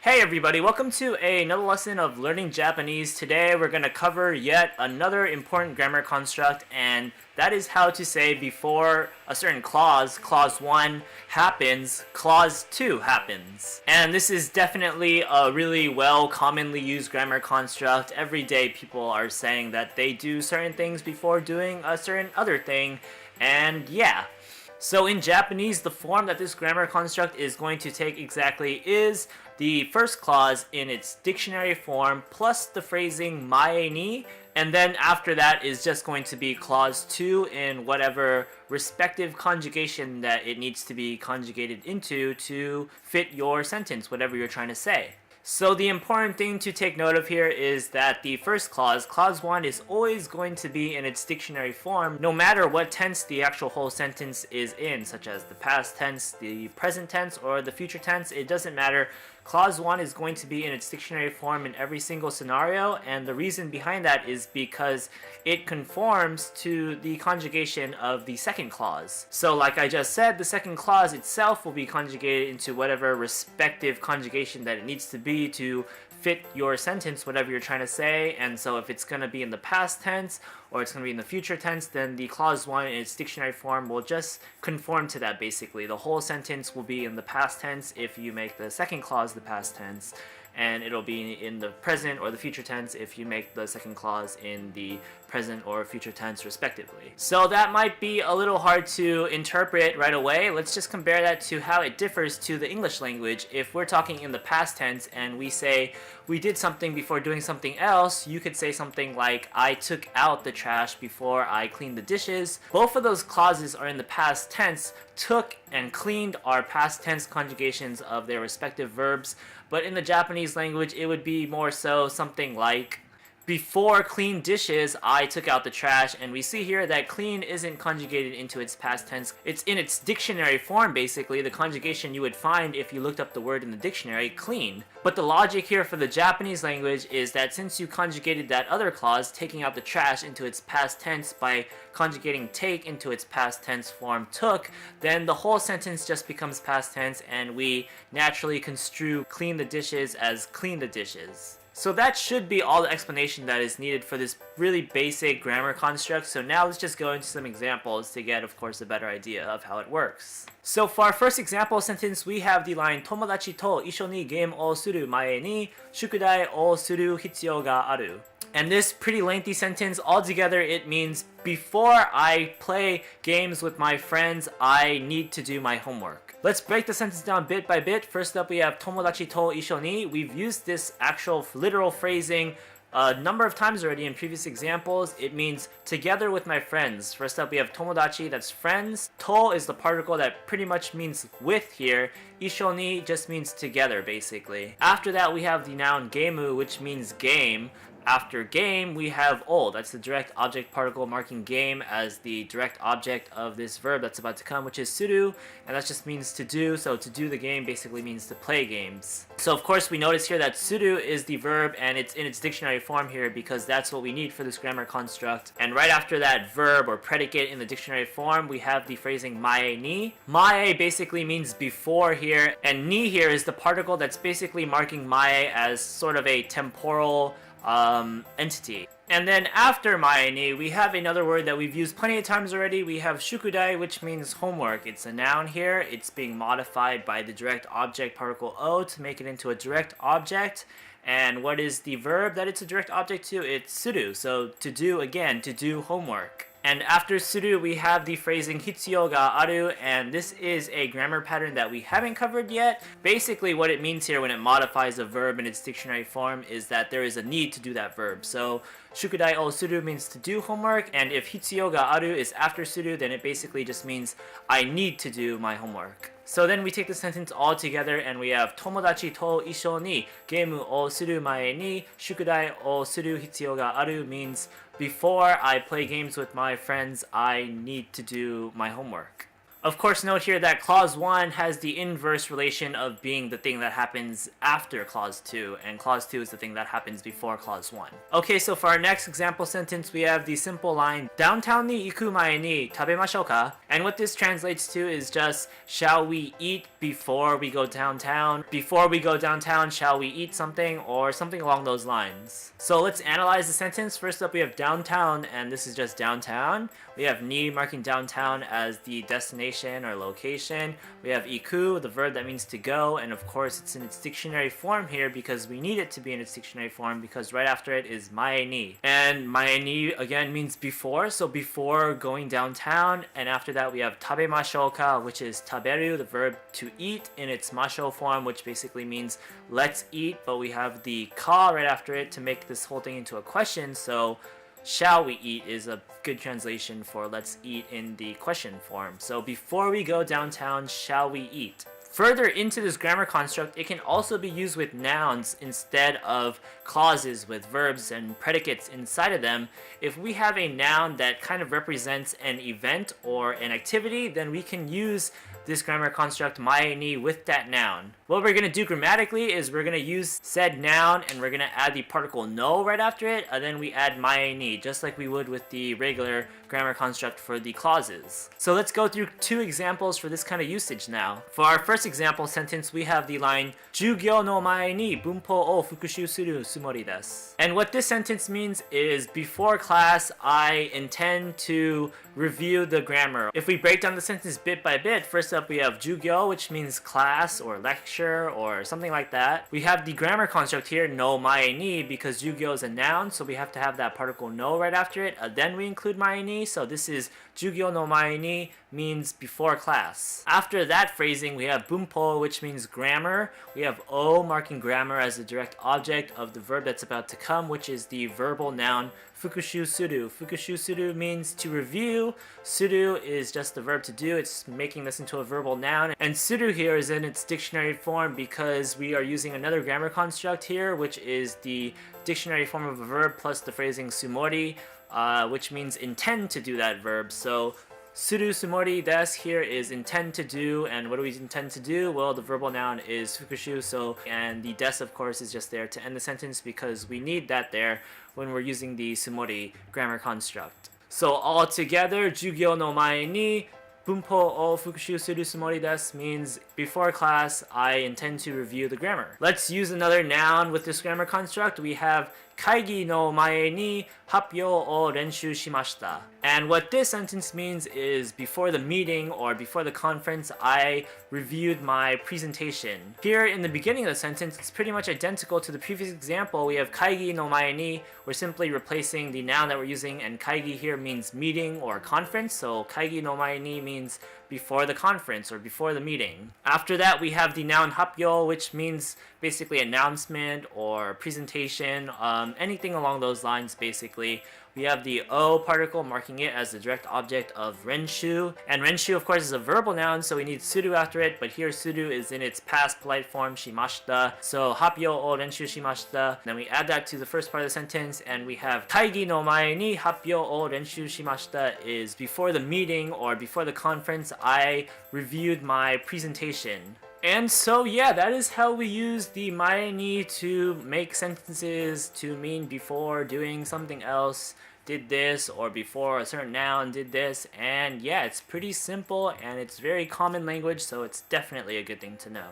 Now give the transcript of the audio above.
Hey everybody, welcome to another lesson of learning Japanese. Today we're going to cover yet another important grammar construct, and that is how to say before a certain clause, clause 1 happens, clause 2 happens. And this is definitely a really commonly used grammar construct. Every day people are saying that they do certain things before doing a certain other thing, and yeah. So in Japanese, the form that this grammar construct is going to take exactly is the first clause in its dictionary form plus the phrasing mae ni, and then after that is just going to be clause 2 in whatever respective conjugation that it needs to be conjugated into to fit your sentence, whatever you're trying to say. So the important thing to take note of here is that the first clause, clause 1, is always going to be in its dictionary form no matter what tense the actual whole sentence is in, such as the past tense, the present tense, or the future tense. It doesn't matter. Clause 1 is going to be in its dictionary form in every single scenario, and the reason behind that is because it conforms to the conjugation of the second clause. So like I just said, the second clause itself will be conjugated into whatever respective conjugation that it needs to be to fit your sentence, whatever you're trying to say. And so if it's going to be in the past tense or it's going to be in the future tense, then the clause 1 in its dictionary form will just conform to that basically. The whole sentence will be in the past tense if you make the second clause the past tense, and it'll be in the present or the future tense if you make the second clause in the present or future tense respectively. So that might be a little hard to interpret right away. Let's just compare that to how it differs to the English language. If we're talking in the past tense and we say we did something before doing something else, you could say something like I took out the trash before I cleaned the dishes. Both of those clauses are in the past tense. Took and cleaned are past tense conjugations of their respective verbs, but in the Japanese language it would be more so something like before clean dishes, I took out the trash, and we see here that clean isn't conjugated into its past tense. It's in its dictionary form, basically, the conjugation you would find if you looked up the word in the dictionary, clean. But the logic here for the Japanese language is that since you conjugated that other clause, taking out the trash, into its past tense by conjugating take into its past tense form took, then the whole sentence just becomes past tense, and we naturally construe clean the dishes as clean the dishes. So that should be all the explanation that is needed for this really basic grammar construct. So now let's just go into some examples to get, of course, a better idea of how it works. So for our first example sentence, we have the line Tomodachi to isho ni game o suru mae ni shukudai o suru hitsuyou ga aru. And this pretty lengthy sentence, altogether it means before I play games with my friends, I need to do my homework. Let's break the sentence down bit by bit. First up, we have Tomodachi to isho ni. We've used this actual literal phrasing a number of times already in previous examples. It means together with my friends. First up, we have Tomodachi, that's friends. To is the particle that pretty much means with here. Isho ni just means together, basically. After that, we have the noun geimu, which means game. After game, we have o. That's the direct object particle marking game as the direct object of this verb that's about to come, which is suru, and that just means to do. So to do the game basically means to play games. So of course we notice here that suru is the verb, and it's in its dictionary form here because that's what we need for this grammar construct. And right after that verb or predicate in the dictionary form, we have the phrasing mae ni. Mae basically means before here, and ni here is the particle that's basically marking mae as sort of a temporal entity. And then after mae ni, we have another word that we've used plenty of times already. We have shukudai, which means homework. It's a noun here. It's being modified by the direct object particle o to make it into a direct object. And what is the verb that it's a direct object to? It's suru. So to do, again, to do homework. And after suru, we have the phrasing hitsuyou ga aru, and this is a grammar pattern that we haven't covered yet. Basically, what it means here when it modifies a verb in its dictionary form is that there is a need to do that verb. So shukudai o suru means to do homework, and if hitsuyou ga aru is after suru, then it basically just means I need to do my homework. So then we take the sentence all together and we have Tomodachi to isho ni geimu o suru mae ni shukudai o suru hitsuyou ga aru means before I play games with my friends, I need to do my homework. Of course, note here that clause 1 has the inverse relation of being the thing that happens after clause 2, and clause 2 is the thing that happens before clause 1. Okay, so for our next example sentence, we have the simple line, Down town ni iku mae ni tabemashouka ka? And what this translates to is just, shall we eat before we go downtown? Before we go downtown, shall we eat something? Or something along those lines. So let's analyze the sentence. First up, we have downtown, and this is just downtown. We have ni marking downtown as the destination or location. We have iku, the verb that means to go, and of course it's in its dictionary form here because we need it to be in its dictionary form because right after it is mae ni. And mae ni again means before, so before going downtown, and after that we have tabemashouka, which is taberu, the verb to eat in its masho form, which basically means let's eat, but we have the ka right after it to make this whole thing into a question, so shall we eat is a good translation for let's eat in the question form. So before we go downtown, shall we eat? Further into this grammar construct, it can also be used with nouns instead of clauses with verbs and predicates inside of them. If we have a noun that kind of represents an event or an activity, then we can use this grammar construct mae ni with that noun. What we're going to do grammatically is we're going to use said noun and we're going to add the particle no right after it, and then we add mae ni, just like we would with the regular grammar construct for the clauses. So let's go through two examples for this kind of usage now. For our first example sentence, we have the line Jyugyou no mae ni bunpou o fukushuu suru tsumori desu. And what this sentence means is before class, I intend to review the grammar. If we break down the sentence bit by bit, first up we have Jyugyou, which means class or lecture or something like that. We have the grammar construct here, no mae ni, because Jyugyou is a noun, so we have to have that particle no right after it. Then we include mae ni, so this is Jyugyou no mae ni means before class. After that phrasing, we have bunpou, which means grammar. We have o marking grammar as the direct object of the verb that's about to come, which is the verbal noun fukushuu suru. Fukushuu suru means to review. Suru is just the verb to do. It's making this into a verbal noun. And suru here is in its dictionary form because we are using another grammar construct here, which is the dictionary form of a verb plus the phrasing tsumori, which means intend to do that verb. So suru tsumori desu here is intend to do, and what do we intend to do? Well, the verbal noun is fukushuu, so, and the desu of course is just there to end the sentence because we need that there when we're using the tsumori grammar construct. So all together, Jyugyou no mae ni bunpou o fukushuu suru tsumori desu means before class, I intend to review the grammar. Let's use another noun with this grammar construct. We have kaigi no mae ni happyou o renshuu shimashita. And what this sentence means is before the meeting or before the conference, I reviewed my presentation. Here in the beginning of the sentence, it's pretty much identical to the previous example. We have kaigi no mae ni. We're simply replacing the noun that we're using, and kaigi here means meeting or conference. So kaigi no mae ni means before the conference or before the meeting. After that, we have the noun happyou, which means basically announcement or presentation, anything along those lines basically. We have the o particle marking it as the direct object of renshuu, and renshuu of course is a verbal noun, so we need suru after it, but here suru is in its past polite form shimashita, so happyou o renshuu shimashita. Then we add that to the first part of the sentence, and we have kaigi no mae ni happyou o renshuu shimashita is before the meeting or before the conference, I reviewed my presentation. And so yeah, that is how we use the mae ni to make sentences to mean before doing something else did this, or before a certain noun did this. And yeah, it's pretty simple and it's very common language, so it's definitely a good thing to know.